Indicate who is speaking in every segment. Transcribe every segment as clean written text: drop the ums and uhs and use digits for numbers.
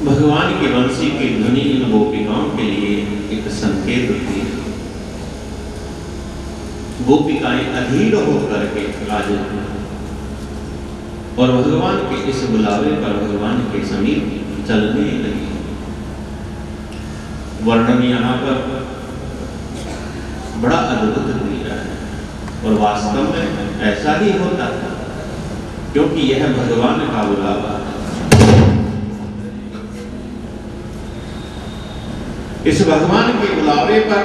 Speaker 1: भगवान की बंसी की ध्वनि इन गोपिकाओं के लिए एक संकेत थी। गोपिकाएं अधीर होकर के आज और भगवान के इस बुलावे पर भगवान के समीप चलने लगी। वर्णन यहाँ पर बड़ा अद्भुत दिया है और वास्तव में ऐसा ही होता था, क्योंकि यह भगवान का बुलावा है। इस भगवान के बुलावे पर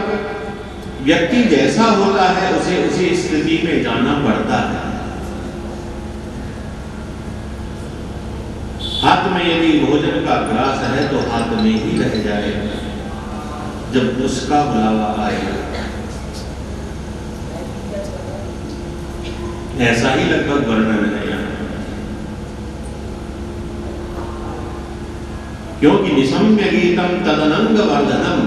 Speaker 1: व्यक्ति जैसा होता है उसे उसी स्थिति में जाना पड़ता है। हाथ में यदि भोजन का ग्रास है तो हाथ में ही रह जाएगा जब उसका बुलावा आएगा। ऐसा ही लगभग वर्णन है यहाँ, क्योंकि निशम्य गीतम तदनंग वर्धनम,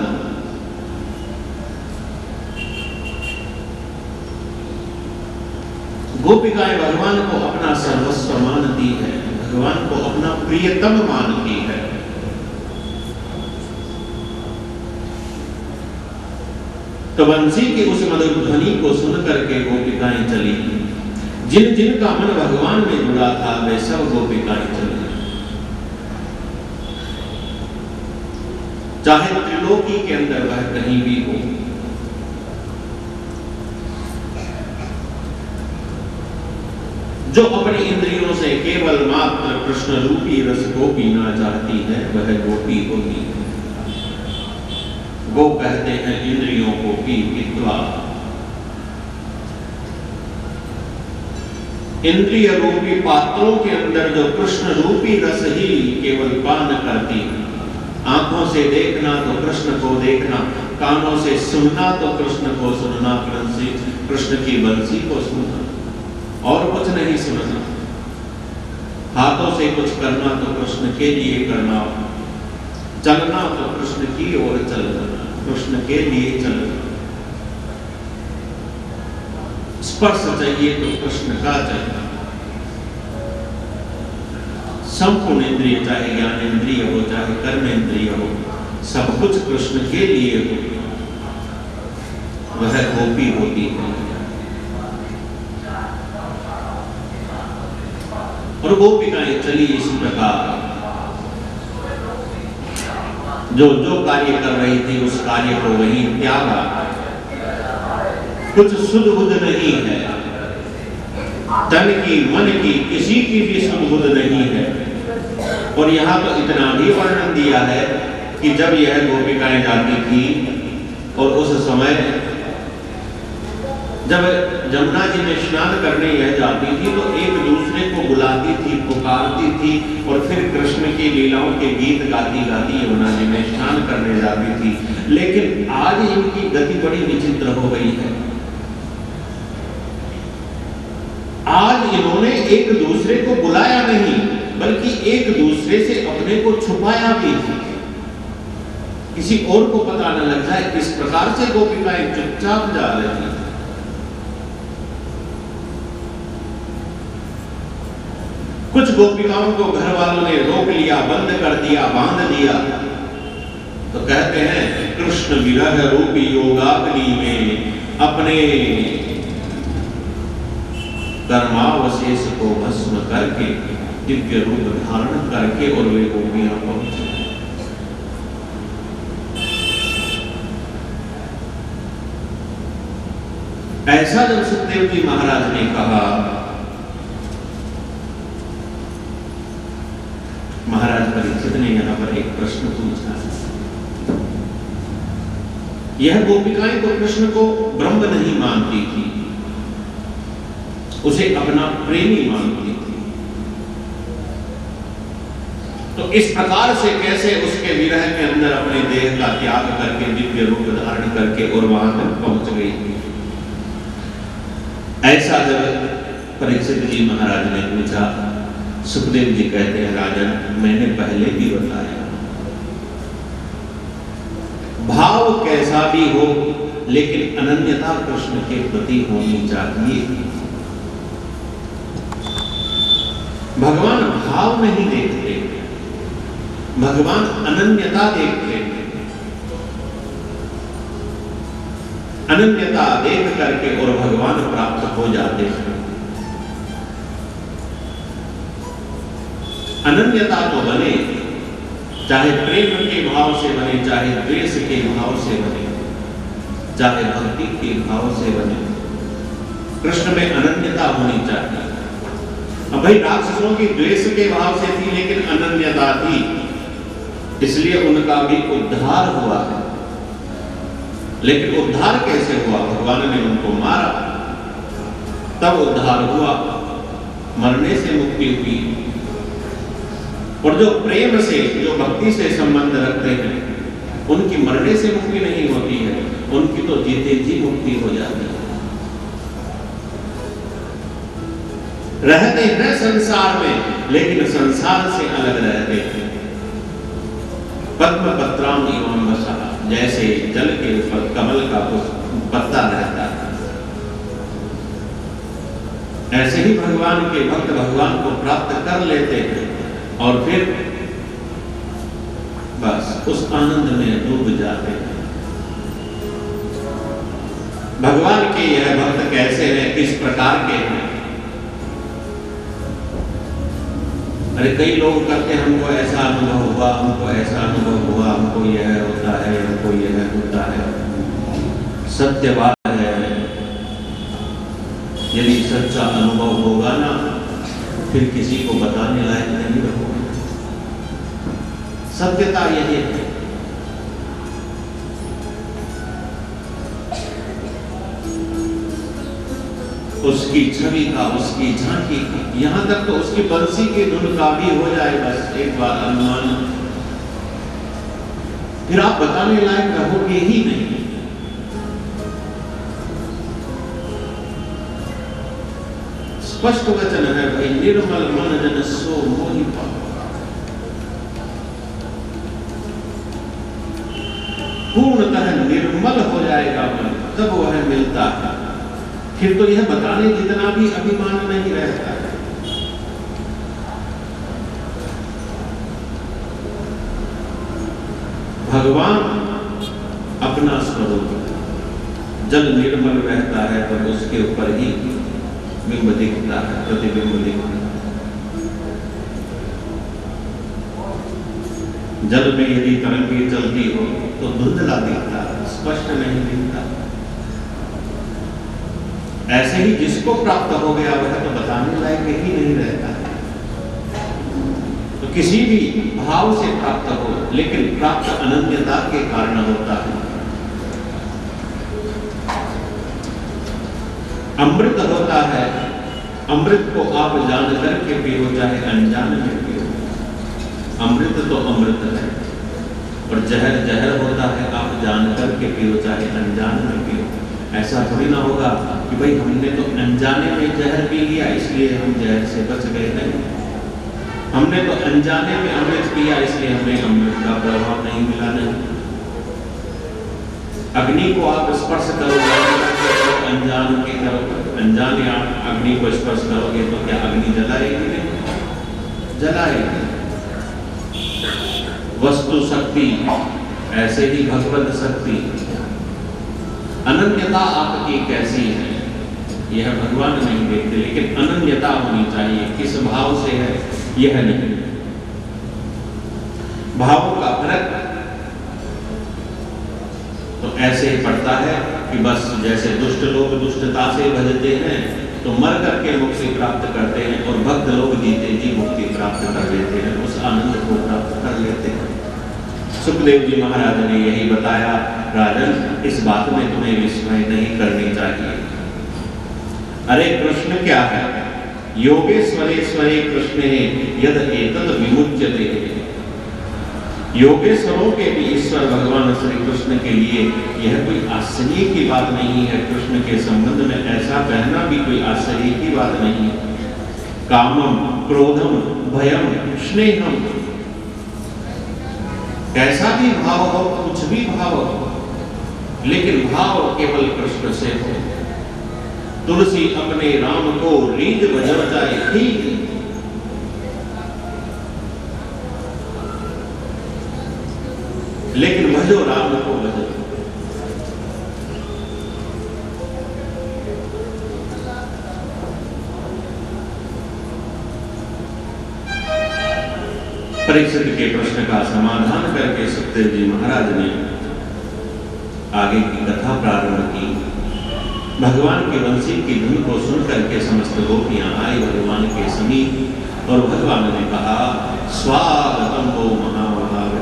Speaker 1: गोपिकाएं भगवान को अपना सर्वस्व मानती है, भगवान को अपना प्रियतम मानती है। तो बंसी की उस मधुर ध्वनि को सुन करके गोपिकाएं चली। जिन जिन का मन भगवान में जुड़ा था वे सब गोपिकाएं चली, चाहे त्रिलोकी के अंदर वह कहीं भी हो। जो अपनी इंद्रियों से केवल मात्र कृष्ण रूपी रस को पीना चाहती है वह गोपी होती है। वो कहते हैं इंद्रियों को पीत्वा। इंद्रिय रूपी पात्रों के अंदर जो कृष्ण रूपी रस ही केवल पान करती है। आंखों से देखना तो कृष्ण को देखना, कानों से सुनना तो कृष्ण को सुनना, कृष्ण की बंसी को सुनना और कुछ नहीं सुनना। हाथों से कुछ करना तो कृष्ण के लिए करना, चलना तो कृष्ण की ओर चलना, कृष्ण के लिए चलना। स्पर्श चाहिए तो कृष्ण का चाहिए। संपूर्ण इंद्रिय, चाहे ज्ञान इंद्रिय हो चाहे कर्म इंद्रिय हो, सब कुछ कृष्ण के लिए हो, वह गोपी होती है। और गोपिकाएं चली इस प्रकार, जो जो कार्य कर रही थी उस कार्य को वहीं त्यागा। कुछ सुध बुध नहीं है, तन की मन की किसी की भी सुध बुध नहीं है। और यहाँ तो इतना भी वर्णन दिया है कि जब यह गोपिकाएं जाती थी और उस समय जब जमुना जी में स्नान करने यह जाती थी तो एक दूसरे को बुलाती थी, पुकारती थी और फिर कृष्ण की लीलाओं के गीत गाती गाती यमुना जी में स्नान करने जाती थी। लेकिन आज इनकी गति बड़ी विचित्र हो गई है। आज इन्होंने एक दूसरे को बुलाया नहीं बल्कि एक दूसरे से अपने को छुपाया भी थी, किसी और को पता न लग जाए। इस प्रकार से गोपिकाएं चुपचाप जा रही थी। कुछ गोपिकाओं को घर वालों ने रोक लिया, बंद कर दिया, बांध दिया। तो कहते हैं कृष्ण विरह रूपी योगाग्नि में अपने कर्मावशेष को भस्म करके दिव्य रूप धारण करके और वे गोपियां पहुंचे। ऐसा जब सुखदेव जी महाराज ने कहा, महाराज परीक्षित परीक्षित ने यहाँ पर एक प्रश्न पूछा। यह गोपिकाएं तो कृष्ण को ब्रह्म नहीं मानती थी, उसे अपना प्रेमी मानती थी, तो इस प्रकार से कैसे उसके विरह के अंदर अपने देह का त्याग करके दिव्य रूप धारण करके और वहां तक पहुंच गई। ऐसा जब परीक्षित जी महाराज ने पूछा, सुखदेव जी कहते हैं, राजन मैंने पहले भी बताया, भाव कैसा भी हो लेकिन अनन्यता कृष्ण के प्रति होनी चाहिए। भगवान भाव नहीं देखते, भगवान अनन्यता देखते हैं। अनन्यता देख करके और भगवान प्राप्त हो जाते हैं। अनन्यता तो बने, चाहे प्रेम के भाव से बने, चाहे द्वेष के भाव से बने, चाहे भक्ति के भाव से बने, कृष्ण में अनन्यता होनी चाहिए। अब भाई राक्षसों की द्वेष के भाव से थी लेकिन अनन्यता थी, इसलिए उनका भी उद्धार हुआ है। लेकिन उद्धार कैसे हुआ? भगवान ने उनको मारा, तब उद्धार हुआ, मरने से मुक्ति हुई। और जो प्रेम से, जो भक्ति से संबंध रखते हैं, उनकी मरने से मुक्ति नहीं होती है, उनकी तो जीते जी मुक्ति हो जाती है। रहते हैं संसार में लेकिन संसार से अलग रहते हैं। पद्म पत्राम एवं वसा, जैसे जल के ऊपर कमल का पत्ता रहता है, ऐसे ही भगवान के भक्त भगवान को प्राप्त कर लेते हैं और फिर बस उस आनंद में डूब जाते हैं। भगवान के यह भक्त कैसे हैं, किस प्रकार के हैं? अरे कई लोग कहते हैं हमको ऐसा अनुभव हुआ, हमको ऐसा अनुभव हुआ, हमको यह होता है, हमको यह होता है। सत्य बात है, यदि सच्चा अनुभव होगा ना, फिर किसी को बताने लायक नहीं रहोगे। सत्यता यही है। उसकी छवि का, उसकी झांकी का, यहां तक तो उसकी बंसी की धुन का भी हो जाए बस एक बार अनुमान, फिर आप बताने लायक रहोगे ही नहीं। स्पष्ट वचन है भाई, निर्मल मन जन सो मोहि पावै। पूर्णतः निर्मल हो जाएगा मन, तब वह मिलता है। फिर तो यह बताने जितना भी अभिमान नहीं रहता है। भगवान अपना स्वरूप, जल निर्मल रहता है तब उसके ऊपर ही बिंब दिखता है, प्रतिबिंब दिखता है। जल में यदि तरंगे चलती हो तो धुंधला दिखता है, स्पष्ट नहीं दिखता। ऐसे ही जिसको प्राप्त हो गया वह तो बताने लायक ही नहीं रहता है। तो किसी भी भाव से प्राप्त हो, लेकिन प्राप्त अनन्यता के कारण होता है। अमृत होता है, अमृत को आप जान करके पियो चाहे अनजान में पियो, अमृत तो अमृत है। और जहर जहर होता है, आप जान करके पियो चाहे अनजान में पियो। ऐसा थोड़ी ना होगा कि भाई हमने तो अनजाने में जहर पी लिया इसलिए हम जहर से बच गए। नहीं, हमने तो अनजाने में अमृत पिया इसलिए हमें अमृत का प्रभाव नहीं मिला। नहीं, अग्नि को आप स्पर्श करोगे तो अनजान के करोगे, अनजाने आप अग्नि को स्पर्श करोगे तो क्या अग्नि जलाएगी? नहीं जलाएगी। वस्तु शक्ति, ऐसे ही भगवत शक्ति। अनन्यता आपकी कैसी है यह भगवान नहीं देखते, लेकिन अनन्यता होनी चाहिए। किस भाव से है यह नहीं, भावों का फर्क तो ऐसे ही पड़ता है कि बस जैसे दुष्ट लोग दुष्टता से भजते हैं, तो मर करके मुक्ति प्राप्त करते हैं, और भक्त लोग जीते जी मुक्ति प्राप्त कर लेते हैं, उस आनंद को प्राप्त कर लेते हैं। सुखदेव जी महाराज ने यही बताया, राजन इस बात में तुम्हें विस्मय नहीं करनी चाहिए। अरे कृष्ण क्या है? योगेश्वरेश्वरे कृष्ण यद एतद विमुच्यते। योगेश्वरों के भी ईश्वर भगवान श्री कृष्ण के लिए यह कोई आश्चर्य की बात नहीं है। कृष्ण के संबंध में ऐसा कहना भी कोई आश्चर्य की बात नहीं है। कामम, क्रोधम, भयम, स्नेहम, कैसा भी भाव हो, कुछ भी भाव हो, लेकिन भाव केवल कृष्ण से हो। तुलसी अपने राम को रीझ बजर जाए ठीक, लेकिन भजो राम को भजो। परीक्षित के प्रश्न का समाधान करके सुखदेव जी महाराज ने आगे की कथा प्रारंभ की। भगवान की बंसी की धुन को सुन करके समस्त गोपियां आई भगवान के समीप, और भगवान ने कहा, स्वागतम वो महाभाग।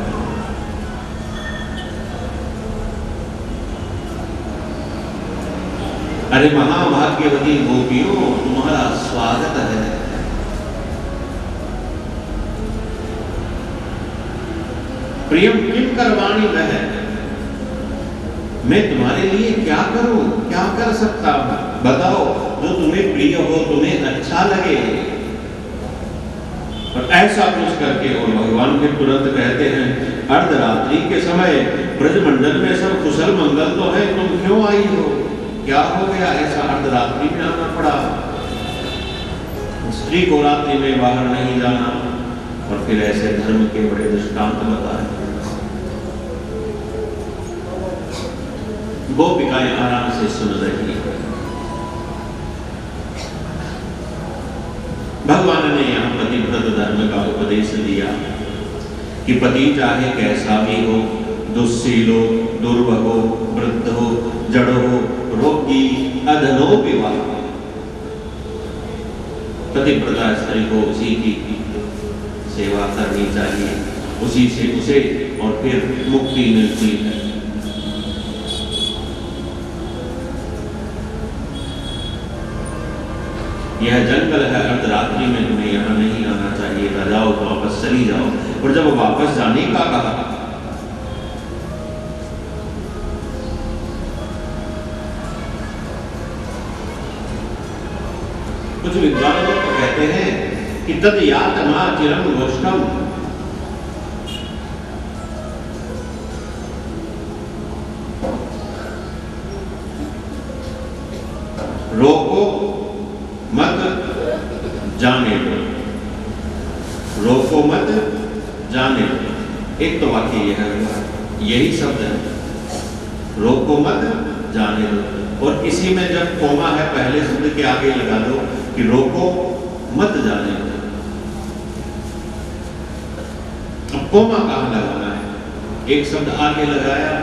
Speaker 1: अरे महाभाग्यवती गोपियों, तुम्हारा स्वागत है। प्रियम किम करवाणी वह, मैं तुम्हारे लिए क्या करूं, क्या कर सकता हूं, बताओ जो तुम्हें प्रिय हो, तुम्हें अच्छा लगे। और ऐसा पूछ करके और भगवान फिर तुरंत कहते हैं, अर्धरात्रि के समय ब्रजमंडल में सब कुशल मंगल तो है, तुम क्यों आई हो? क्या हो गया ऐसा अर्धरात्रि में आना पड़ा? स्त्री को रात्रि में बाहर नहीं जाना, और फिर ऐसे धर्म के बड़े दृष्टांत बताए। गोपिकाएं आराम से सुन रही है। भगवान ने यहां पतिव्रत धर्म का उपदेश दिया कि पति चाहे कैसा भी हो, दुस्सील हो, दुर्भग हो, वृद्ध हो, जड़ हो, रोगी, अधनो विवाह, पतिव्रता स्त्री को उसी की सेवा करनी चाहिए, उसी से उसे और फिर मुक्ति मिलती है। यह जंगल है, अर्धरात्रि में तुम्हें यहाँ नहीं आना चाहिए, जाओ वापस चली जाओ। और जब वापस जाने का कहा, कुछ विद्वान लोग तो कहते हैं कि तद यातमा चिरम गोष्ठम, रोको मत जाने दो, रोको मत जाने दो। एक तो वाक्य यह है, यही शब्द है, रोको मत जाने दो। और इसी में जब कोमा है पहले शब्द के आगे लगा दो कि रोको मत जाने दो। अब कोमा कहां लगाना है? एक शब्द आगे लगाया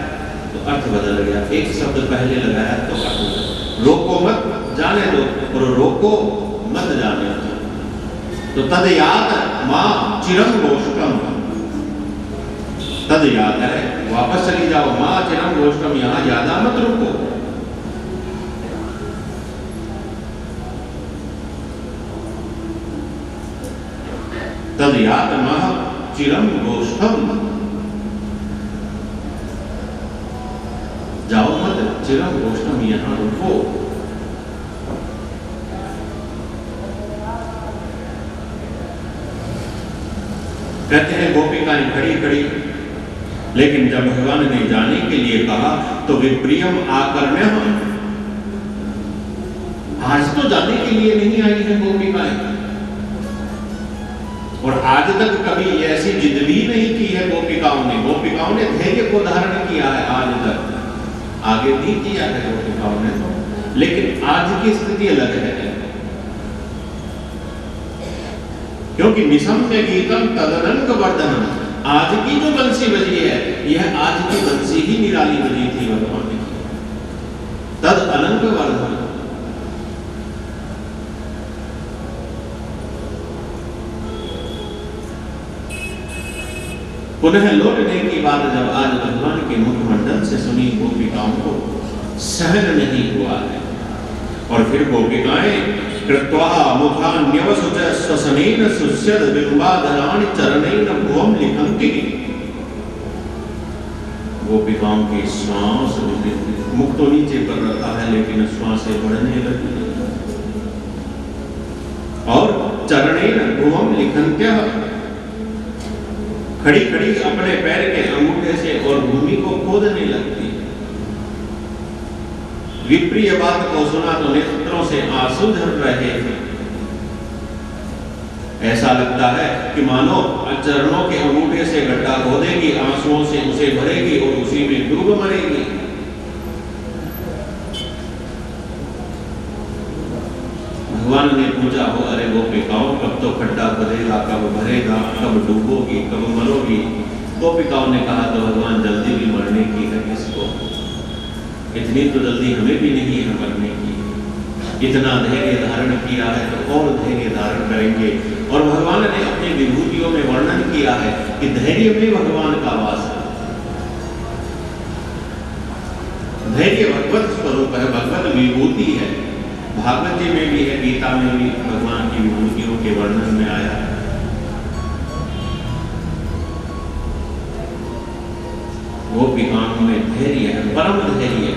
Speaker 1: तो अर्थ बदल गया, एक शब्द पहले लगाया तो अर्थ बदल। रोको मत जाने दो और रोको मत जाने दो। तो तद याद मां चिरम गोष्ठम, तद याद है वापस चली जाओ, मां चिरम गोष्ठम, यहां ज्यादा मत रुको। तद याद मां चिरम गोष्ठम, जाओ मत, चिरम गोष्ठम, यहां रुको। कहते हैं गोपिकाएं खड़ी खड़ी, लेकिन जब भगवान ने जाने के लिए कहा तो विप्रियम आकर्ण्य, आज तो जाने के लिए नहीं आई है गोपिकाएं, और आज तक कभी ऐसी जिद भी नहीं की है गोपिकाओं ने। गोपिकाओं ने धैर्य को धारण किया है आज तक, आगे भी किया है गोपिकाओं ने तो, लेकिन आज की स्थिति अलग है, क्योंकि निशम्य गीतम तदनंक वर्धनम, आज की जो बंसी बजी है यह आज की बंसी ही निराली बजी थी भगवान की, तद अनंत वर्धन। पुनः लौटने की बात जब आज भगवान के मुखमंडल से सुनी, गोपिकाओं को सहन नहीं हुआ है। और फिर गोपिकाएं कृत्वा मुखान्यवसुच स्वसनेन सुस्यद बिंबाधराणि चरणेन भुवं लिखन्ति। गोपिकाओं की श्वास, मुख तो नीचे पर रखा है लेकिन श्वासें बढ़ने लगी, और चरणेन भुवं लिखन्त्यः, खड़ी खड़ी अपने पैर के अंगूठे से और भूमि को खोदने लगती। विप्रिय बात को सुना तो नेत्रों से आंसू झर रहे थे। ऐसा लगता है कि मानो चरणों के अंगूठे से गड्ढा खोदेगी, आंसुओं से उसे भरेगी और उसी में डूब मरेगी। भगवान ने पूछा हो, अरे गोपिकाओं कब तो खड्डा खोदेगा, कब भरेगा, कब डूबोगी, कब मरोगी? गोपिकाओं ने कहा, तो भगवान जल्दी भी मरने की है किसको, इतनी तो जल्दी हमें भी नहीं है मरने की। इतना धैर्य धारण किया है तो और धैर्य धारण करेंगे। और भगवान ने अपनी विभूतियों में वर्णन किया है कि धैर्य में भगवान का वास है। धैर्य भगवत स्वरूप है, भगवत विभूति है। भागवत जी में भी है, गीता में भी भगवान की विभूतियों के वर्णन में आया है। गोपिकाओं में धैर्य है, परम धैर्य है।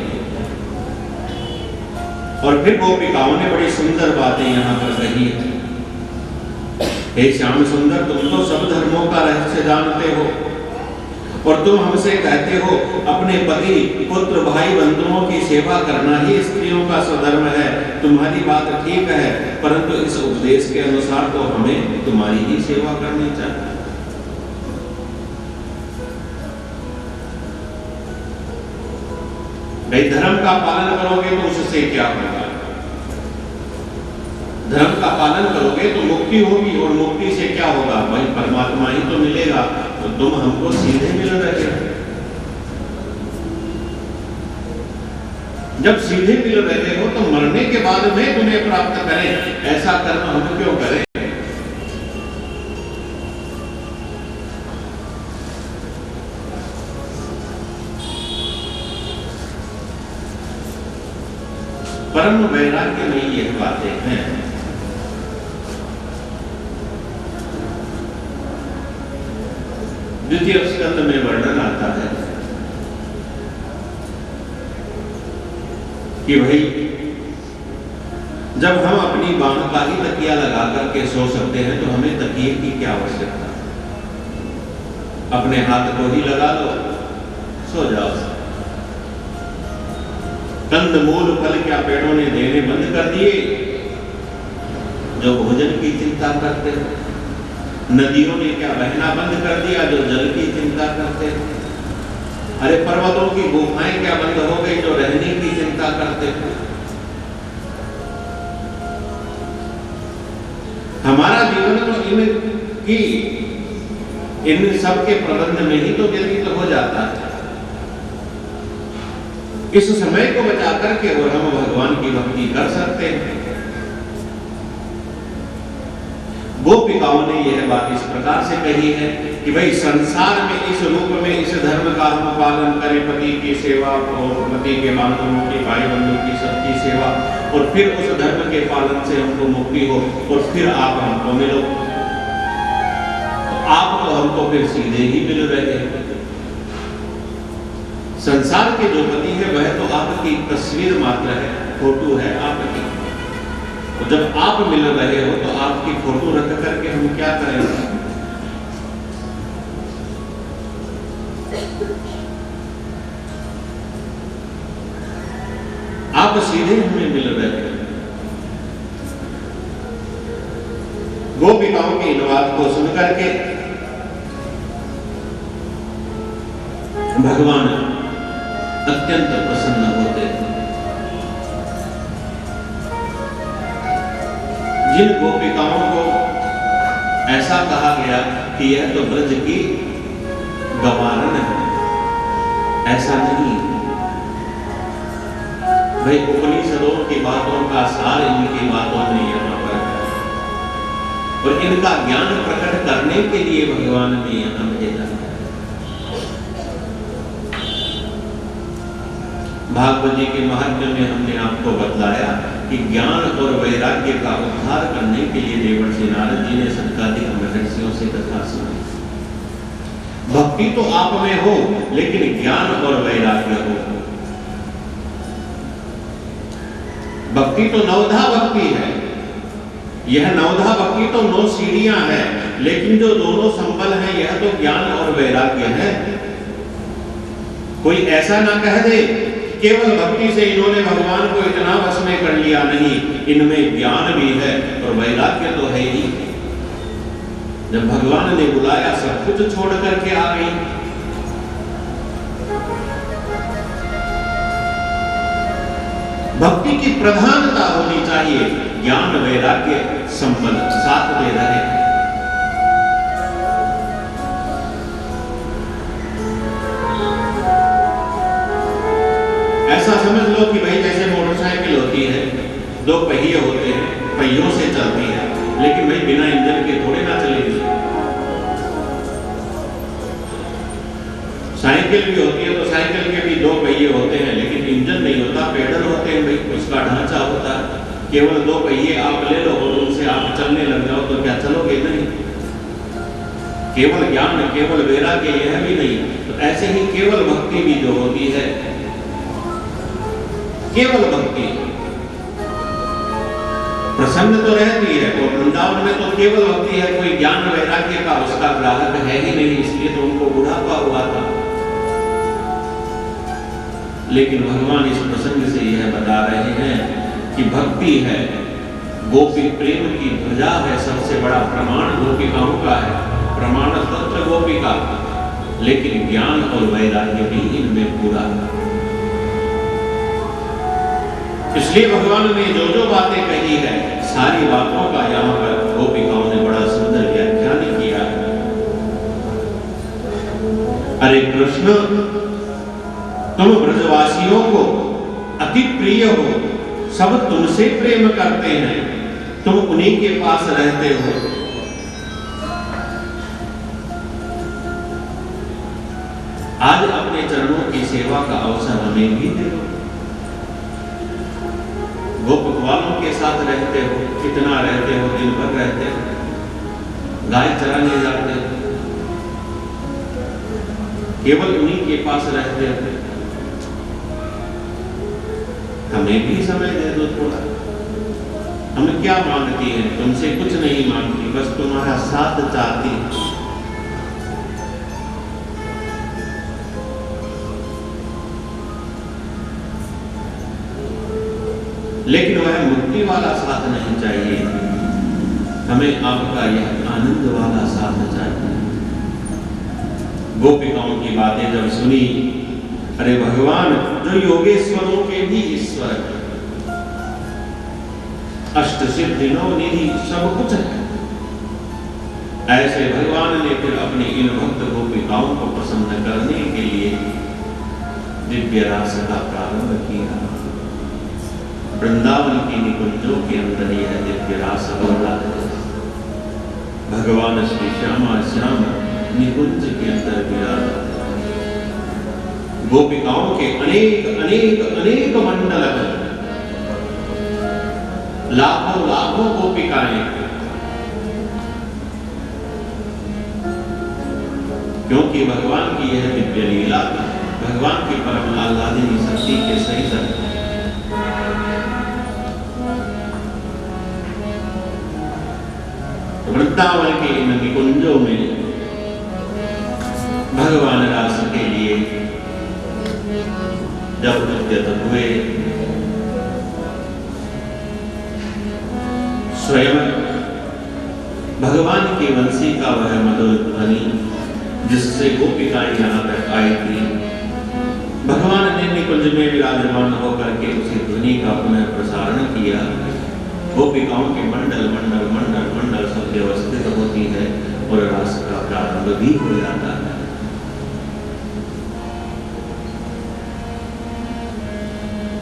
Speaker 1: और फिर गोपिकाओं ने बड़ी सुंदर बातें यहाँ पर कही है। हे श्याम सुंदर, तुम तो सब धर्मों का रहस्य जानते हो और तुम हमसे कहते हो अपने पति, पुत्र, भाई, बंधुओं की सेवा करना ही स्त्रियों का स्वधर्म है। तुम्हारी बात ठीक है, परंतु इस उपदेश के अनुसार तो हमें तुम्हारी ही सेवा करनी चाहिए। भाई धर्म का पालन करोगे तो उससे क्या होगा? धर्म का पालन करोगे तो मुक्ति होगी, और मुक्ति से क्या होगा? भाई परमात्मा ही तो मिलेगा। तो तुम हमको सीधे मिल रहे हो। जब सीधे मिल रहे हो तो मरने के बाद में तुम्हें प्राप्त करें, ऐसा कर्म हम क्यों करें? परम वैराग्य में यह बातें हैं। द्वितीय स्कंद में वर्णन आता है कि भाई जब हम अपनी बांह का ही तकिया लगा करके सो सकते हैं तो हमें तकिए की क्या आवश्यकता? अपने हाथ को ही लगा लो, सो जाओ। कंद मूल फल क्या पेड़ों ने देने बंद कर दिए जो भोजन की चिंता करते हैं? नदियों ने क्या बहना बंद कर दिया जो जल की चिंता करते हैं? अरे पर्वतों की गुफाएं क्या बंद हो गई जो रहने की चिंता करते हैं? हमारा जीवन तो इन सब के प्रबंध में ही तो व्यतीत हो जाता है। इस समय को बचा करके और हम भगवान की भक्ति कर सकते हैं। गोपिकाओं ने यह बात इस प्रकार से कही है कि भाई संसार में इस रूप में इस धर्म का हम पालन करें, पति की सेवा और पति के बांधवों की, भाई बंधु की सबकी सेवा, और फिर उस धर्म के पालन से हमको मुक्ति हो और फिर आप हमको मिलो। तो आप तो हमको फिर सीधे ही मिल रहे हैं। संसार के जो पति है वह तो आपकी तस्वीर मात्र है, फोटो है आपकी। तो जब आप मिल रहे हो तो आपकी फोटो रख करके हम क्या करेंगे? आप सीधे हमें मिल रहे हैं। गोपिकाओं की इन बात को सुनकर के भगवान अत्यंत प्रसन्न होते हैं। जिन गोपिकाओं को ऐसा कहा गया कि यह तो ब्रज की गवारन है, ऐसा नहीं। भाई उपनिषदों की बातों का सार इनकी बातों में यहाँ पर है, और इनका ज्ञान प्रकट करने के लिए भगवान ने यहाँ भेजा है। भागवत जी के महात्म्य में हमने आपको बतलाया कि ज्ञान और वैराग्य का उद्धार करने के लिए देवर्षि नारद जी ने सनकादिक महर्षियों से कथा सुनी। भक्ति तो आप में हो, लेकिन ज्ञान और वैराग्य हो। भक्ति तो नवधा भक्ति है, यह नवधा भक्ति तो 9 सीढ़ियां है, लेकिन जो दोनों संबल हैं यह तो ज्ञान और वैराग्य है। कोई ऐसा ना कह दे केवल भक्ति से इन्होंने भगवान को इतना वश में कर लिया, नहीं, इनमें ज्ञान भी है और वैराग्य तो है ही। जब भगवान ने बुलाया सब कुछ छोड़ करके आ गई। भक्ति की प्रधानता होनी चाहिए, ज्ञान वैराग्य संबल साथ दे रहे। ऐसा समझ लो कि भाई जैसे मोटरसाइकिल होती है, 2 पहिए होते हैं, पहियों से चलती है, लेकिन भाई बिना इंजन के थोड़े ना चलेगी। साइकिल भी होती है तो साइकिल के भी 2 पहिए होते हैं, लेकिन इंजन नहीं होता, पेडल होते हैं, भाई उसका ढांचा होता है। केवल 2 पहिए आप ले लो और उनसे आप चलने लग जाओ तो क्या चलोगे? नहीं। केवल ज्ञान, केवल वैराग्य यह भी नहीं। तो ऐसे ही केवल भक्ति भी जो होती है, केवल भक्ति प्रसन्न तो रहती है, और वृंदावन में तो केवल भक्ति है, कोई ज्ञान वैराग्य का उसका ग्राहक है ही नहीं, इसलिए तो उनको बुढ़ापा हुआ था। लेकिन भगवान इस प्रसंग से यह बता रहे हैं कि भक्ति है, गोपी प्रेम की ध्वजा है, सबसे बड़ा प्रमाण गोपिकाओं का है, प्रमाण तंत्र गोपिका, लेकिन ज्ञान और वैराग्य भी इनमें पूरा। इसलिए भगवान ने जो जो बातें कही है, सारी बातों का यहाँ पर गोपिकाओं ने बड़ा सुंदर व्याख्यान किया है। अरे कृष्ण, तुम ब्रजवासियों को अति प्रिय हो, सब तुमसे प्रेम करते हैं, तुम उन्हीं के पास रहते हो। आज अपने चरणों की सेवा का अवसर हमें भी दे। गोप ग्वालों के साथ रहते हो, कितना रहते हो, दिन भर रहते हो, गाय चराने जाते हो, केवल उन्हीं के पास रहते हो। हमें भी समय दे दो थोड़ा। हम क्या मांगती हैं? तुमसे कुछ नहीं मांगती, बस तुम्हारा साथ चाहती। लेकिन वह मुक्ति वाला साथ नहीं चाहिए, हमें आपका यह आनंद वाला साथ चाहिए। गोपिकाओं की बातें जब सुनी, अरे भगवान जो योगेश्वरों के भी ईश्वर, अष्ट सिद्धि नौ निधि सब कुछ है, ऐसे भगवान ने फिर अपनी इन भक्त गोपिकाओं को प्रसन्न करने के लिए दिव्य रास का प्रारंभ किया। वृंदावन की निकुंजों के अंदर यह दिव्य रास हो रहा है। भगवान श्री श्यामा श्याम निकुंज के अंदर विराजते हैं। गोपिकाओं के अनेक अनेक अनेक मंडल हैं, लाखों लाखों गोपिकाएं, क्योंकि भगवान की यह दिव्य लीला भगवान की परम आह्लादिनी शक्ति के सहित वृंदावन के इन निकुंजों में भगवान रास के लिए जब उद्यत हुए, स्वयं भगवान की वंशी का वह मधुर ध्वनि जिससे गोपिकाएं यहाँ तक आई थी, भगवान ने निकुंज में विराजमान होकर के उसी ध्वनि का पुनः प्रसारण किया। गोपिकाओं के मंडल मंडल मंडल मंडल सब व्यवस्थित होती है और रास का प्रारंभ भी हो जाता है।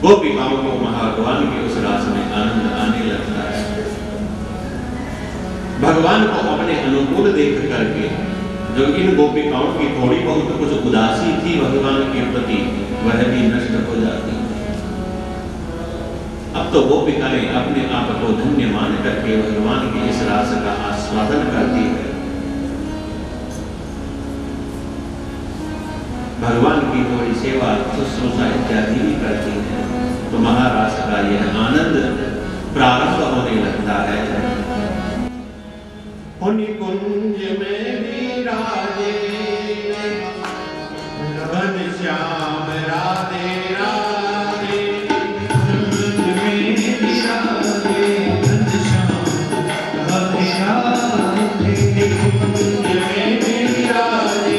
Speaker 1: गोपिकाओं को भगवान के उस रास में आनंद आने लगता है। भगवान को अपने अनुकूल देख करके जो इन गोपिकाओं की थोड़ी बहुत कुछ उदासी थी भगवान के प्रति, वह भी नष्ट हो जाती है। अब तो गोपिकाएं अपने आप को धन्य मान करके भगवान के इस रास का आस्वादन करती है, भगवान की थोड़ी सेवा शुश्रूषा इत्यादि भी करती है। तो महारास का यह आनंद प्रारंभ होने लगता है। उन कुंज में विराजे घनश्याम राधे राधे, कुंज में विराजे घनश्याम राधे राधे, कुंज में विराजे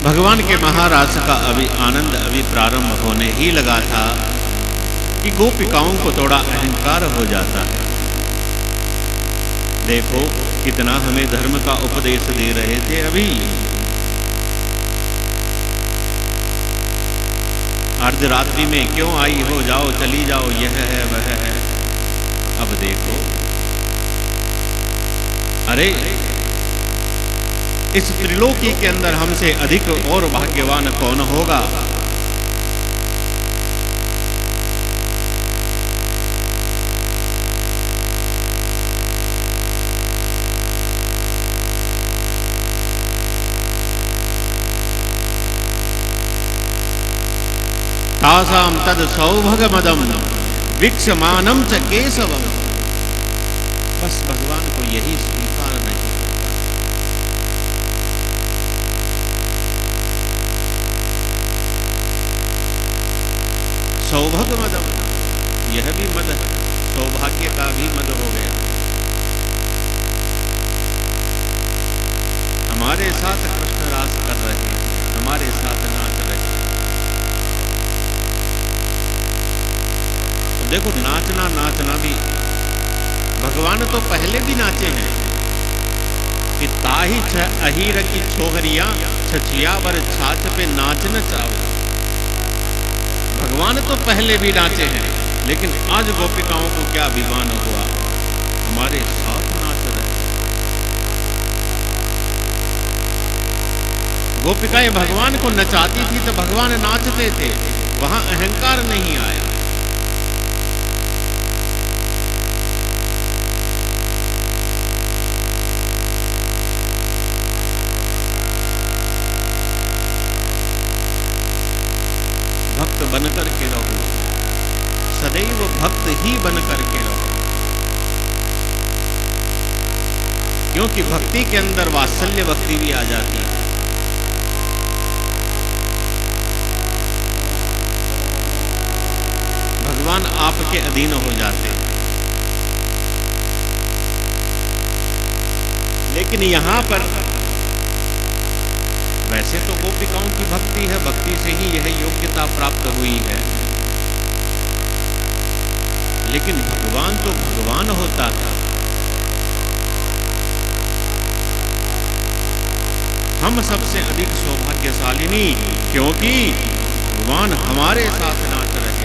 Speaker 2: भगवान के महारास का आनंद अभी प्रारंभ होने ही लगा था कि गोपिकाओं को थोड़ा अहंकार हो जाता है। देखो कितना हमें धर्म का उपदेश दे रहे थे, अभी अर्धरात्रि में क्यों आई हो, जाओ चली जाओ, यह है वह है। अब देखो, अरे इस त्रिलोकी के अंदर हमसे अधिक और भाग्यवान कौन होगा। तासाम तद सौभगमदम वीक्षमानम च केशवम। बस भगवान को यही स्वीकार नहीं होता। सौभगमदम, यह भी मद है, सौभाग्य का भी मद हो गया। हमारे साथ कृष्ण रास कर रहे हैं, हमारे साथ नाच रहे हैं। तो देखो, नाचना भी, भगवान तो पहले भी नाचे हैं कि ताही छ अहीर की छोहरिया छछियावर छाछ पे नाचन चाहो। भगवान तो पहले भी नाचे हैं, लेकिन आज गोपिकाओं को क्या अभिमान हुआ, हमारे साथ नाच रहे। गोपिकाएं भगवान को नचाती थी तो भगवान नाचते थे, वहां अहंकार नहीं आया। भक्त बनकर के रहो, सदैव भक्त ही बनकर के रहो, क्योंकि भक्ति के अंदर वात्सल्य भक्ति भी आ जाती है। भगवान आपके अधीन हो जाते हैं। लेकिन यहां पर वैसे तो गोपिकाओं की भक्ति है, भक्ति से ही यह योग्यता प्राप्त हुई है, लेकिन भगवान तो भगवान होता था। हम सबसे अधिक सौभाग्यशालिनी, क्योंकि भगवान हमारे साथ नाच रहे।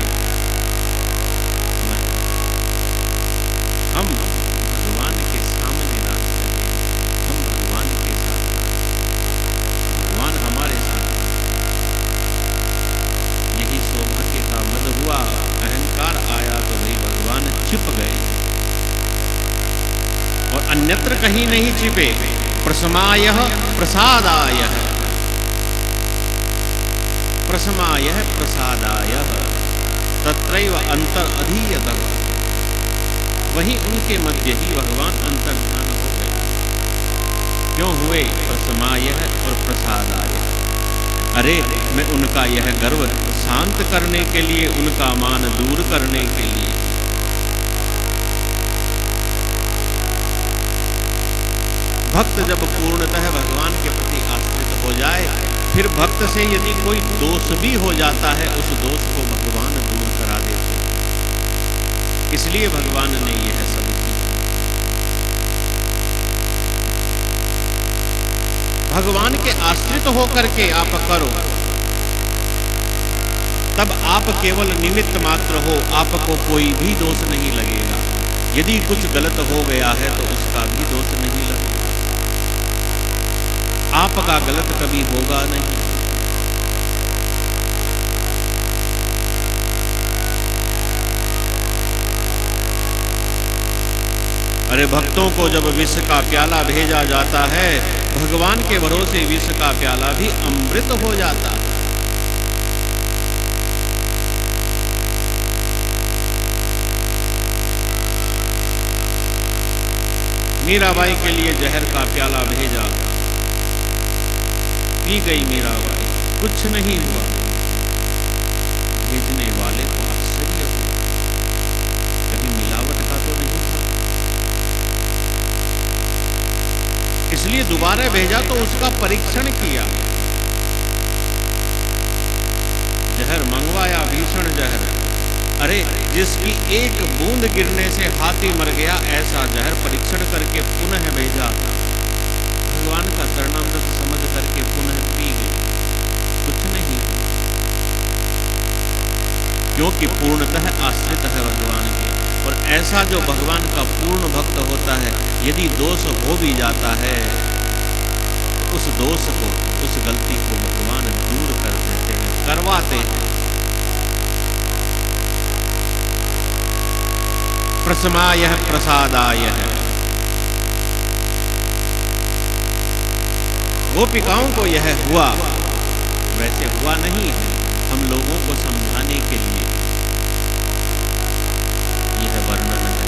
Speaker 2: हम भगवान के सामने नाच रहे, हम भगवान के साथ, भगवान हमारे साथ। यही सौभाग्य का मद हुआ। अहंकार आया तो भाई भगवान छिप गए, और अन्यत्र कहीं नहीं छिपे। प्रसमायः प्रसादायः, प्रसमायः प्रसादायः तत्रैव अंतर अधीयतः। वहीं उनके मध्य ही भगवान अंतर्धान हो गए। क्यों हुए? प्रसमायः और प्रसादायः। अरे, मैं उनका यह गर्व शांत करने के लिए, उनका मान दूर करने के लिए। भक्त जब पूर्णतः भगवान के प्रति आश्रित हो जाए, फिर भक्त से यदि कोई दोष भी हो जाता है, उस दोष को भगवान दूर करा देते हैं। इसलिए भगवान ने यह सब किया। भगवान के आश्रित होकर के आप करो, तब आप केवल निमित्त मात्र हो, आपको कोई भी दोष नहीं लगेगा। यदि कुछ गलत हो गया है तो उसका भी दोष नहीं लगेगा, आपका गलत कभी होगा नहीं। अरे, भक्तों को जब विष का प्याला भेजा जाता है, भगवान के भरोसे विष का प्याला भी अमृत हो जाता है। मीराबाई के लिए जहर का प्याला भेजा, पी गई मीराबाई, कुछ नहीं हुआ। भेजने वाले को आश्चर्य हुआ, कहीं मिलावट का तो नहीं था। इसलिए दोबारा भेजा तो उसका परीक्षण किया। जहर मंगवाया, भीषण जहर। अरे, जिसकी एक बूंद गिरने से हाथी मर गया, ऐसा जहर परीक्षण करके पुनः भेजा। भगवान का चरणामृत समझ करके पुनः पी गई, कुछ नहीं, क्योंकि पूर्णतः आश्रित है भगवान के। और ऐसा जो भगवान का पूर्ण भक्त होता है, यदि दोष हो भी जाता है तो उस दोष को, उस गलती को भगवान दूर कर देते हैं, करवाते हैं। प्रसमायः प्रसादायः। गोपिकाओं को यह हुआ, वैसे हुआ नहीं है। हम लोगों को समझाने के लिए यह वर्णन है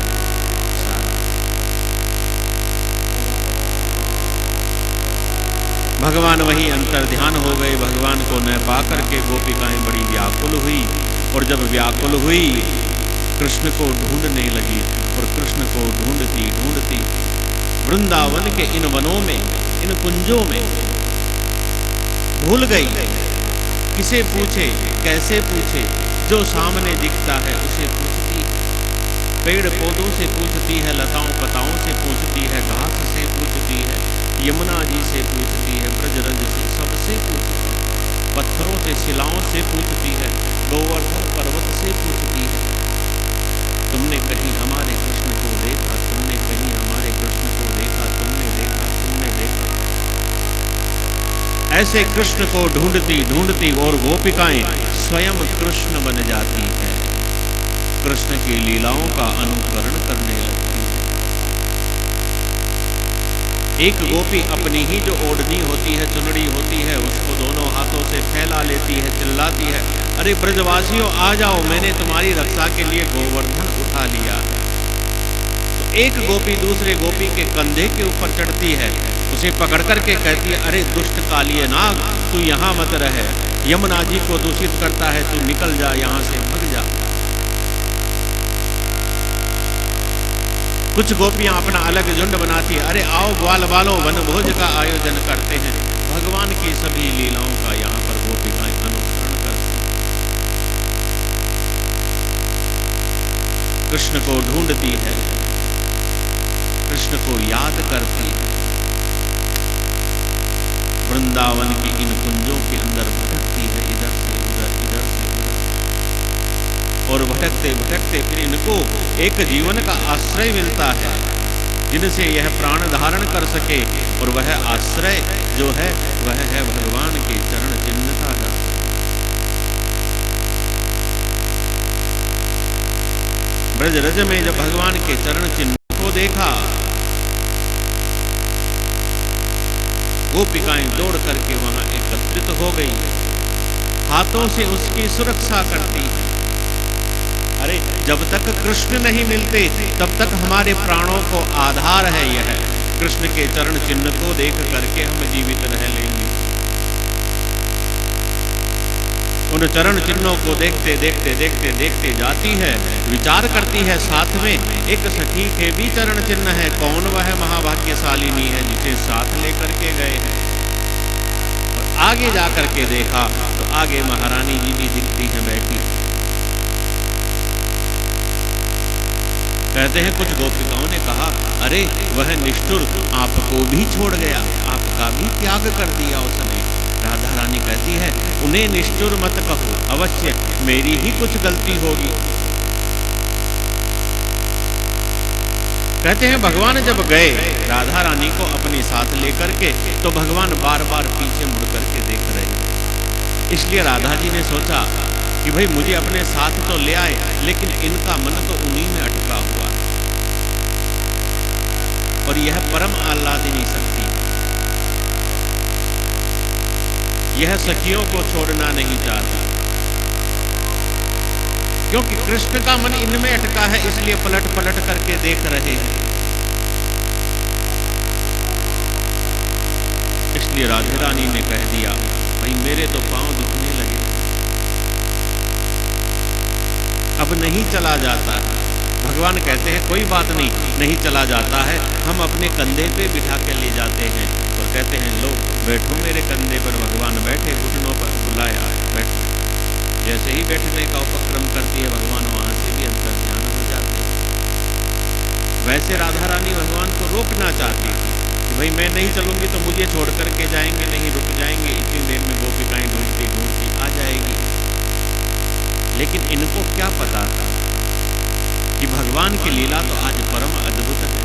Speaker 2: सारा। भगवान वही अंतर ध्यान हो गए। भगवान को न पा करके गोपिकाएं बड़ी व्याकुल हुई, और जब व्याकुल हुई कृष्ण को ढूंढने लगी, और कृष्ण को ढूंढती ढूंढती वृंदावन के इन वनों में, इन कुंजों में भूल गई। किसे पूछे, कैसे पूछे? जो सामने दिखता है उसे पूछती है, पेड़ पौधों से पूछती है, लताओं पताओं से पूछती है, घास से पूछती है, यमुना जी से पूछती है, ब्रजरज से, सबसे पूछती है, पत्थरों से, शिलाओं से पूछती है, गोवर्धन पर्वत से पूछती है। तुमने कहीं हमारे कृष्ण को देखा? तुमने कहीं हमारे कृष्ण को देखा? तुमने देखा? तुमने देखा? ऐसे कृष्ण को ढूंढती ढूंढती और गोपिकाएं स्वयं कृष्ण बन जाती है, कृष्ण की लीलाओं का अनुकरण करने लगती है। एक गोपी अपनी ही जो ओढ़नी होती है, चुनड़ी होती है, उसको दोनों हाथों से फैला लेती है, चिल्लाती है, अरे ब्रजवासियों आ जाओ, मैंने तुम्हारी रक्षा के लिए गोवर्धन उठा लिया है। तो एक गोपी दूसरे गोपी के कंधे के ऊपर चढ़ती है, उसे पकड़ करके कहती है, अरे दुष्ट कालिए नाग, तू यहाँ मत रहे, यमुना जी को दूषित करता है, तू निकल जा यहाँ से, भाग जा। कुछ गोपियां अपना अलग झुंड बनाती है, अरे आओ ग्वाल बालों, वनभोज का आयोजन करते हैं। भगवान की सभी लीलाओं का यहाँ पर गोपिकाएं अनुसरण करती हैं। कृष्ण को ढूंढती है, कृष्ण को याद करती है, वृंदावन की इन कुंजों के अंदर भटकती है, इधर से उधर, इधर से उधर, और भटकते भटकते फिर इनको एक जीवन का आश्रय मिलता है जिनसे यह प्राण धारण कर सके, और वह आश्रय जो है वह है भगवान के चरण चिन्ह का दान। ब्रजरज में जब भगवान के चरण चिन्ह को देखा, गोपिकाएं दौड़ करके वहां एकत्रित हो गई, हाथों से उसकी सुरक्षा करती है। अरे जब तक कृष्ण नहीं मिलते तब तक हमारे प्राणों को आधार है यह कृष्ण के चरण चिन्ह को देख करके हम जीवित रह लेंगे। उन चरण चिन्हों को देखते देखते देखते देखते जाती है, विचार करती है, साथ में एक सखी के भी चरण चिन्ह है, कौन वह महाभाग्यशालिनी है जिसे साथ लेकर के गए हैं। और आगे जाकर के देखा तो आगे महारानी जी भी दिखती हैं बैठी। कहते हैं कुछ गोपिकाओं ने कहा, अरे वह निष्ठुर आपको भी छोड़ गया, आपका भी त्याग कर दिया उसने। राधा रानी कहती है, उन्हें निष्ठुर मत कहो, अवश्य मेरी ही कुछ गलती होगी। कहते हैं भगवान जब गए राधा रानी को अपने साथ लेकर के, तो भगवान बार बार पीछे मुड़ करके देख रहे थे। इसलिए राधा जी ने सोचा कि भाई मुझे अपने साथ तो ले आए, लेकिन इनका मन तो उन्हीं में अटका हुआ है, और यह परम आह्लादिनी शक्ति, यह सखियों को छोड़ना नहीं चाहती, क्योंकि कृष्ण का मन इनमें अटका है, इसलिए पलट पलट करके देख रहे हैं। इसलिए राधा रानी ने कह दिया, भाई मेरे तो पांव दुखने लगे, अब नहीं चला जाता है। भगवान कहते हैं कोई बात नहीं, नहीं चला जाता है, हम अपने कंधे पे बिठा के ले जाते हैं, और कहते हैं लो बैठो मेरे कंधे पर। भगवान बैठे, घुटनों पर बुलाया, बैठ। जैसे ही बैठने का उपक्रम करती है भगवान वहां से भी अंतर ध्यान हो जाते हैं। वैसे राधा रानी भगवान को रोकना चाहती थी कि भाई मैं नहीं चलूंगी तो मुझे छोड़ करके जाएंगे, नहीं रुक जाएंगे, इतनी देर में गोपिकाएं ढूंढती ढूंढती आ जाएगी। लेकिन इनको क्या पता था कि भगवान की लीला तो आज परम अद्भुत है।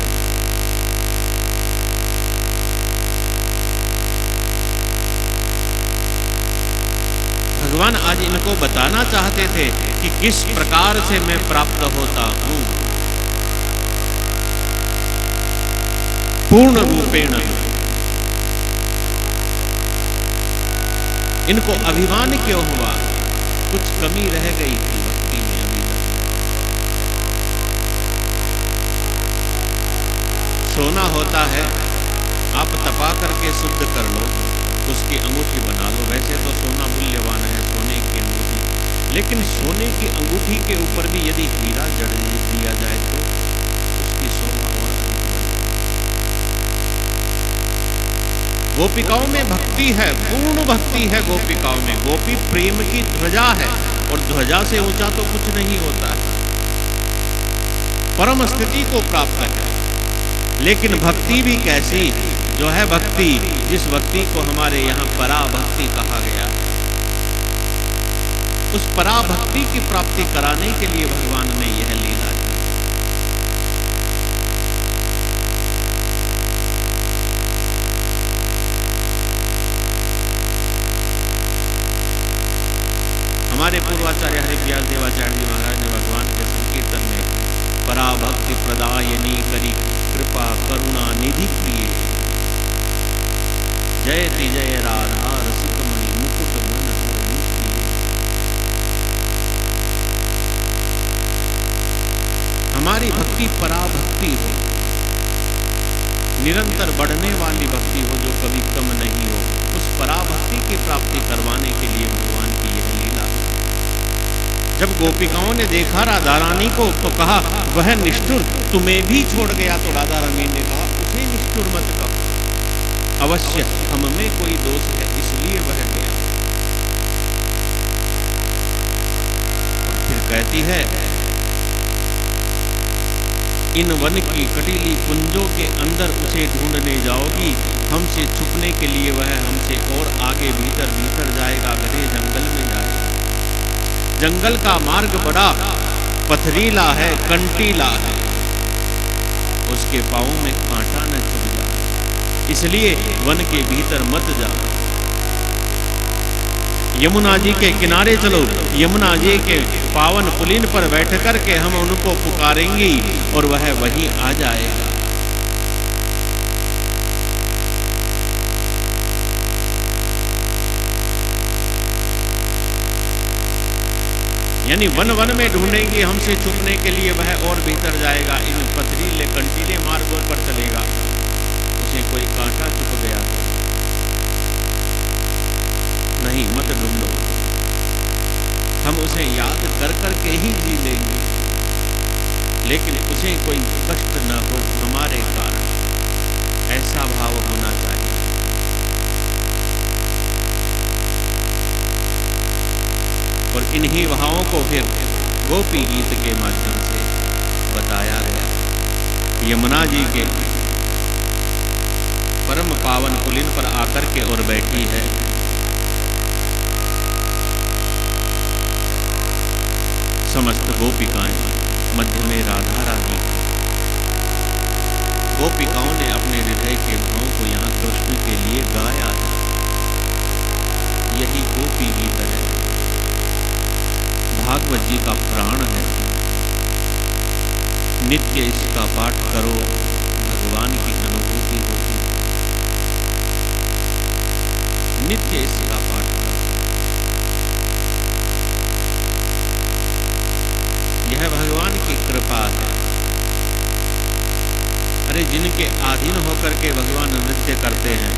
Speaker 2: भगवान आज इनको बताना चाहते थे कि किस प्रकार से मैं प्राप्त होता हूं, पूर्ण रूपेण। इनको अभिमान क्यों हुआ कुछ कमी रह गई थी भक्ति में अभी तक। सोना होता है, आप तपा करके शुद्ध कर लो, उसकी अंगूठी बना लो। वैसे तो सोना मूल्यवान है, सोने की अंगूठी, लेकिन सोने की अंगूठी के ऊपर भी यदि हीरा जड़ दिया जाए तो उसकी शोभा और अधिक बढ़ जाए। गोपिकाओं में भक्ति है, पूर्ण भक्ति है गोपिकाओं में। गोपी प्रेम की ध्वजा है, और ध्वजा से ऊंचा तो कुछ नहीं होता है, परम स्थिति को प्राप्त है। लेकिन भक्ति भी कैसी, जो है भक्ति, जिस भक्ति को हमारे यहाँ पराभक्ति कहा गया है, उस पराभक्ति की प्राप्ति कराने के लिए भगवान ने यह लीला की। हमारे पूर्वाचार्य हरिव्यास देवाचार्य जी महाराज ने भगवान के संकीर्तन में पराभक्ति प्रदायनी करी कृपा करुणा निधि प्रिय, जयति जय राधा रसिकमणि मुकुट मन हर मुक्ति। हमारी भक्ति पराभक्ति हो, निरंतर बढ़ने वाली भक्ति हो, जो कभी कम नहीं हो। उस पराभक्ति की प्राप्ति करवाने के लिए भगवान की यह लीला है। जब गोपिकाओं ने देखा राधा रानी को तो कहा वह निष्ठुर तुम्हें भी छोड़ गया, तो राधा रानी ने कहा उसे निष्ठुर मत कहो, अवश्य हम में कोई दोष है इसलिए वह गया। और फिर कहती है, इन वन की कटीली कुंजों के अंदर उसे ढूंढने जाओगी, हमसे छुपने के लिए वह हमसे और आगे भीतर भीतर जाएगा, घने जंगल में जाएगा। जंगल का मार्ग बड़ा पथरीला है, कंटीला है, उसके पांव में कांटा न चुभ जाए, इसलिए वन के भीतर मत जाओ। यमुना जी के किनारे चलो, यमुना जी के पावन पुलिन पर बैठ कर के हम उनको पुकारेंगी और वह वहीं आ जाएगा। यानी वन वन में ढूंढेंगे हमसे छुपने के लिए, वह और भीतर जाएगा, इन पथरीले कंटीले मार्गों पर चलेगा, उसे कोई कांटा चुप गया तो नहीं, मत ढूंढो, हम उसे याद कर कर के ही जी लेंगे, लेकिन उसे कोई कष्ट न हो हमारे कारण, ऐसा भाव होना चाहिए। और इन्हीं भावों को फिर गोपी गीत के माध्यम से बताया गया। यमुना जी के परम पावन पुलिन पर आकर के और बैठी है, समस्त गोपिकाएं, मध्य में राधा रानी। गोपिकाओं ने अपने हृदय के भाव को यहाँ कृष्ण के लिए गाया है, यही गोपी गीत है, भागवत जी का प्राण है। नित्य इसका पाठ करो, भगवान की अनुभूति होती है। नित्य इसका पाठ करो, यह भगवान की कृपा है। अरे जिनके अधीन होकर के भगवान नृत्य करते हैं,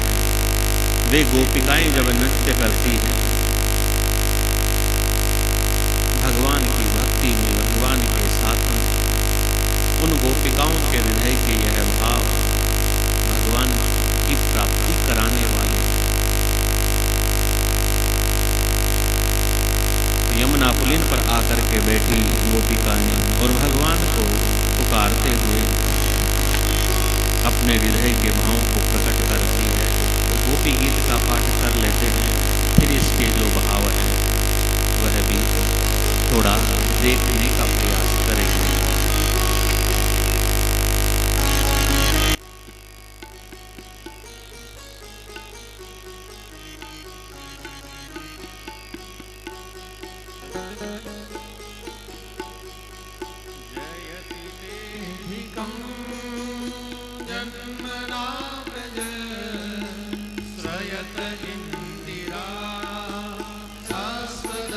Speaker 2: वे गोपिकाएं जब नृत्य करती हैं, भगवान की भक्ति में, भगवान के साथ में, उन गोपिकाओं के हृदय के यह भाव भगवान की प्राप्ति कराने वाले। तो यमुना पुलिन पर आकर के बैठी गोपिकाएं और भगवान को पुकारते हुए अपने हृदय के भावों को प्रकट करती है। तो गोपी गीत का पाठ कर लेते हैं, फिर इसके जो भाव है वह भी थोड़ा देखने का प्रयास करेंगे।
Speaker 3: श्रयत इंदिरा शाश्वत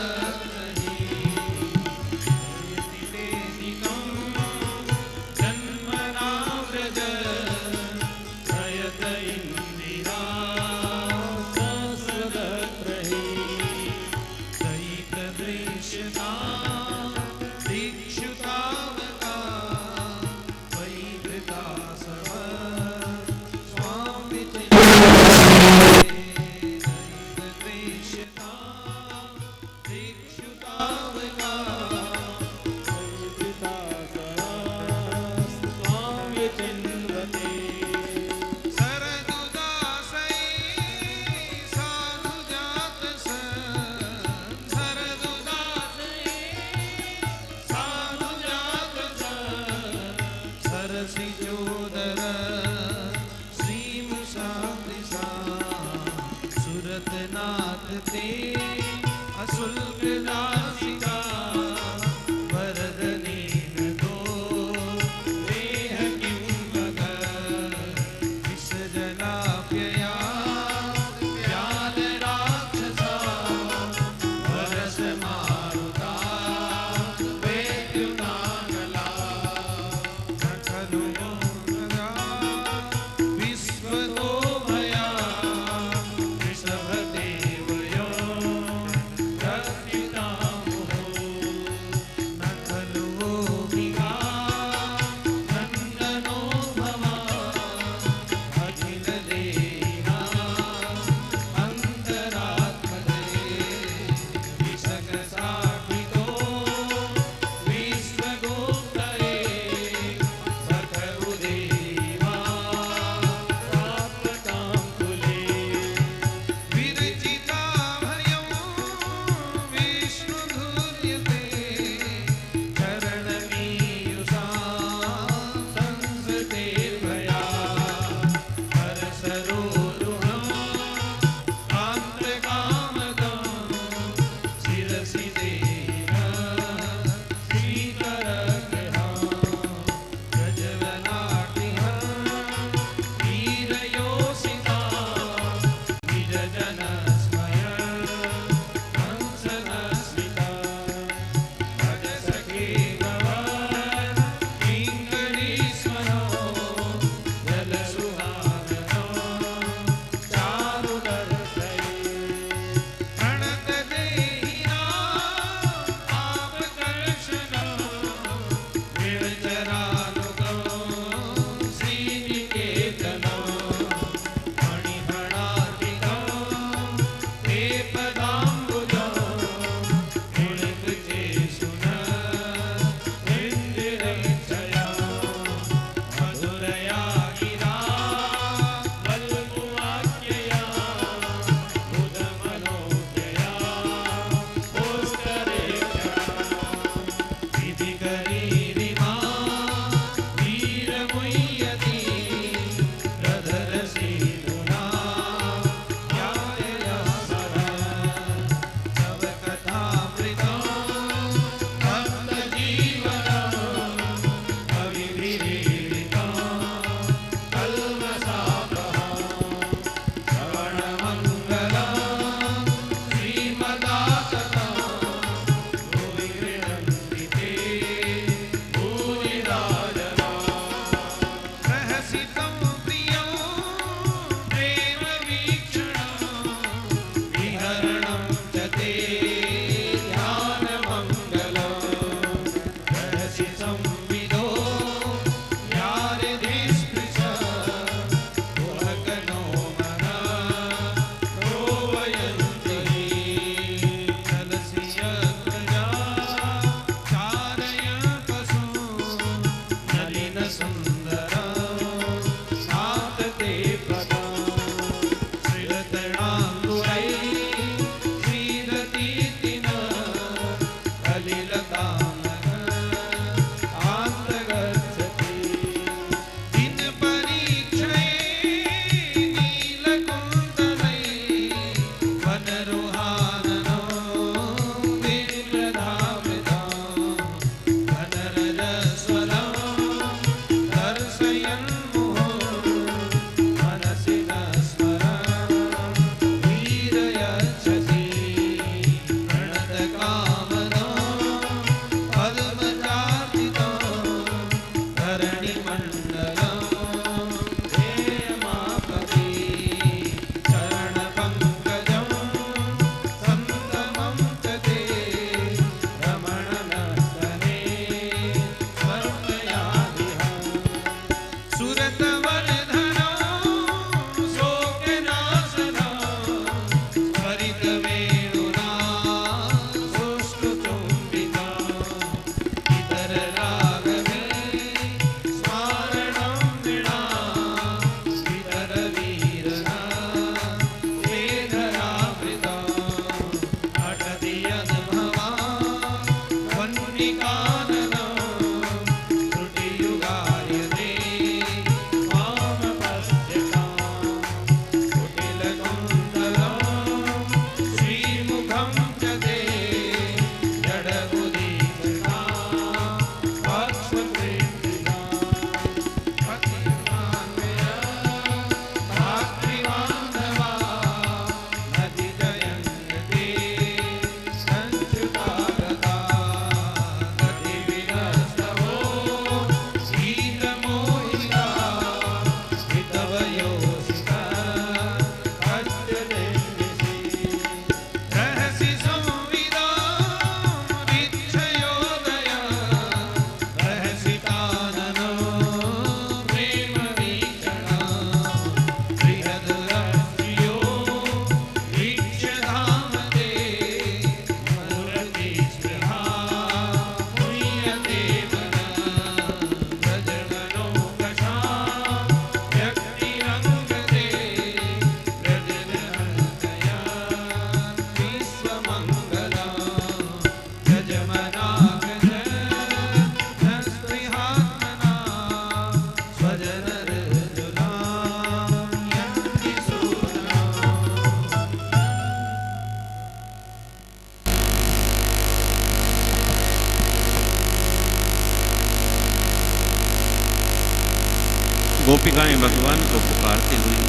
Speaker 2: गोपिकाएं भगवान को पुकारती हुई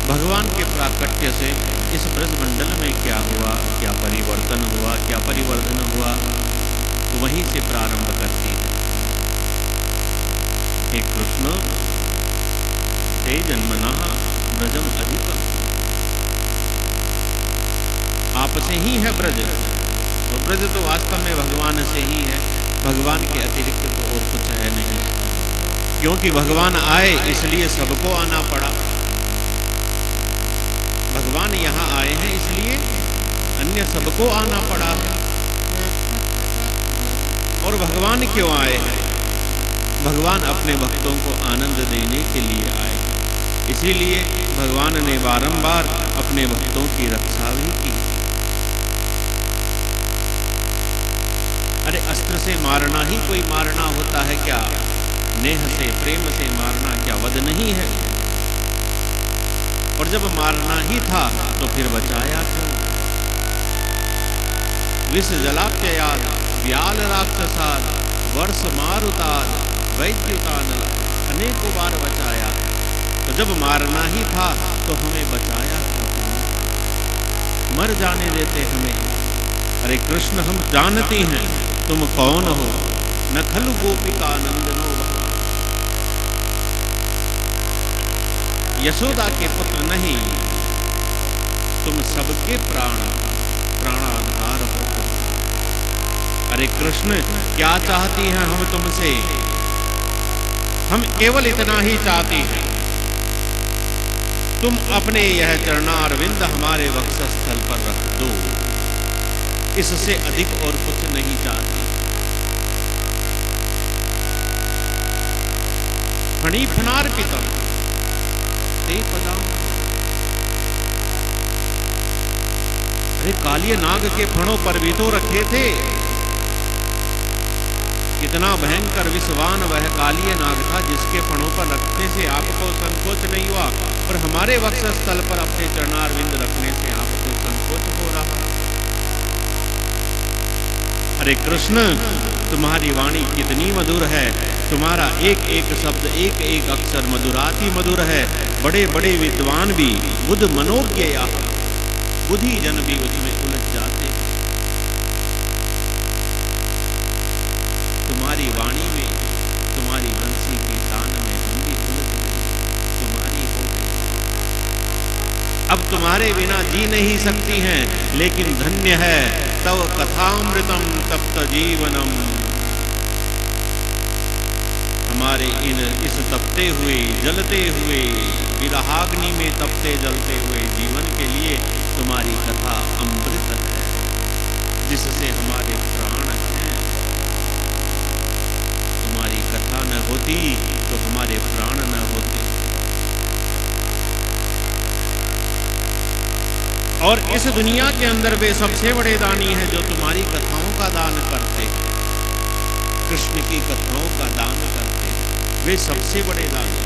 Speaker 2: भगवान के प्राकट्य से इस ब्रज मंडल में क्या हुआ, क्या परिवर्तन हुआ, क्या परिवर्तन हुआ, तो वहीं से प्रारंभ करती है। हे कृष्ण, ते जन्मनः ब्रजम अधिकम, आपसे ही है ब्रज, और ब्रज तो वास्तव में भगवान से ही है, भगवान के अतिरिक्त तो और कुछ है नहीं। क्योंकि भगवान आए इसलिए सबको आना पड़ा, भगवान यहाँ आए हैं इसलिए अन्य सबको आना पड़ा है। और भगवान क्यों आए हैं? भगवान अपने भक्तों को आनंद देने के लिए आए, इसीलिए भगवान ने बारंबार अपने भक्तों की रक्षा भी की। अरे अस्त्र से मारना ही कोई मारना होता है क्या? नेह से, प्रेम से मारना क्या वध नहीं है? और जब मारना ही था तो फिर बचाया क्यों? विष जलाप्ययाद व्याल राक्षसाद वर्ष मारुताद वैद्युतानल, अनेकों बार बचाया। तो जब मारना ही था तो हमें बचाया क्यों? मर जाने देते हमें। अरे कृष्ण, हम जानती हैं तुम कौन हो, न खलु गोपिका नंदनो भगवान, यशोदा के पुत्र नहीं, तुम सबके प्राणाधार हो। अरे कृष्ण, क्या चाहती हैं हम तुमसे? हम केवल इतना ही चाहती हैं, तुम अपने यह चरणारविंद हमारे वक्षस्थल पर रख दो, इससे अधिक और कुछ नहीं चाहती। फणीफनार्पितम ते पदाम, अरे कालिय नाग के फणों पर भी तो रखे थे। कितना भयंकर विषवान वह कालिय नाग था जिसके फणों पर रखने से आपको संकोच नहीं हुआ, और हमारे वक्षस्थल पर अपने चरणारविंद रखने से आपको संकोच हो रहा। अरे कृष्ण, तुम्हारी वाणी कितनी मधुर है, तुम्हारा एक एक शब्द, एक एक अक्षर मधुराति मधुर है। बड़े बड़े विद्वान भी बुद्ध मनोज्ञया, बुद्धि जन भी उसमें उलझ जाते। तुम्हारी वाणी में, तुम्हारी बंसी की तान में हम भी उलझ गए, तुम्हारी हो गई। अब तुम्हारे बिना जी नहीं सकती हैं, लेकिन धन्य है तव कथामृतम तप्त जीवनम। हमारे इस तपते हुए, जलते हुए, विरहाग्नि में तपते जलते हुए जीवन के लिए तुम्हारी कथा अमृत है, जिससे हमारे प्राण हैं। तुम्हारी कथा न होती तो हमारे प्राण न होते। और इस दुनिया के अंदर वे सबसे बड़े दानी हैं जो तुम्हारी कथाओं का दान करते हैं, कृष्ण की कथाओं का दान करते हैं, वे सबसे बड़े दानी।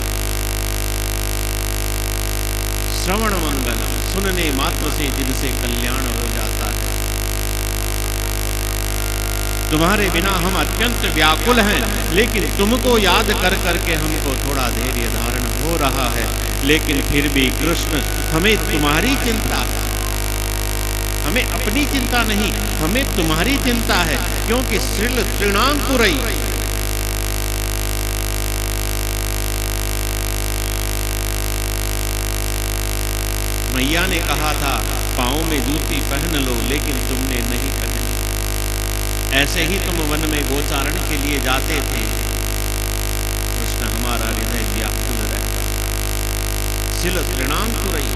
Speaker 2: श्रवण मंगलम, सुनने मात्र से जिनसे कल्याण हो जाता है। तुम्हारे बिना हम अत्यंत व्याकुल हैं, लेकिन तुमको याद कर करके हमको थोड़ा धैर्य धारण हो रहा है। लेकिन फिर भी कृष्ण, हमें तुम्हारी चिंता है, हमें अपनी चिंता नहीं, हमें तुम्हारी चिंता है। क्योंकि श्रील तृणांकुरई, मैया ने कहा था पांव में जूती पहन लो, लेकिन तुमने नहीं पहनी। ऐसे ही तुम वन में गोचारण के लिए जाते थे, कृष्ण हमारा हृदय व्याकुल रहता। शिल तृणांकुरई,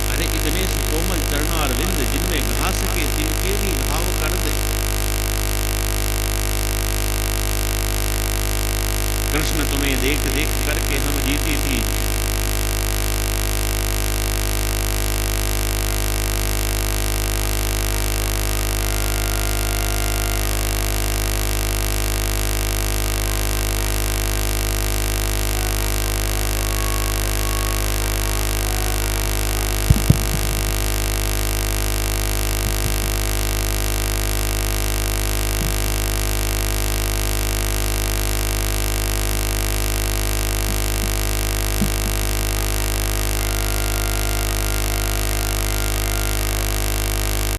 Speaker 2: अरे इतने सुकोमल चरणारविंद जिनमें घास के तिनके भी घाव कर दे। कृष्ण तुम्हें देख देख करके हम जीती थी,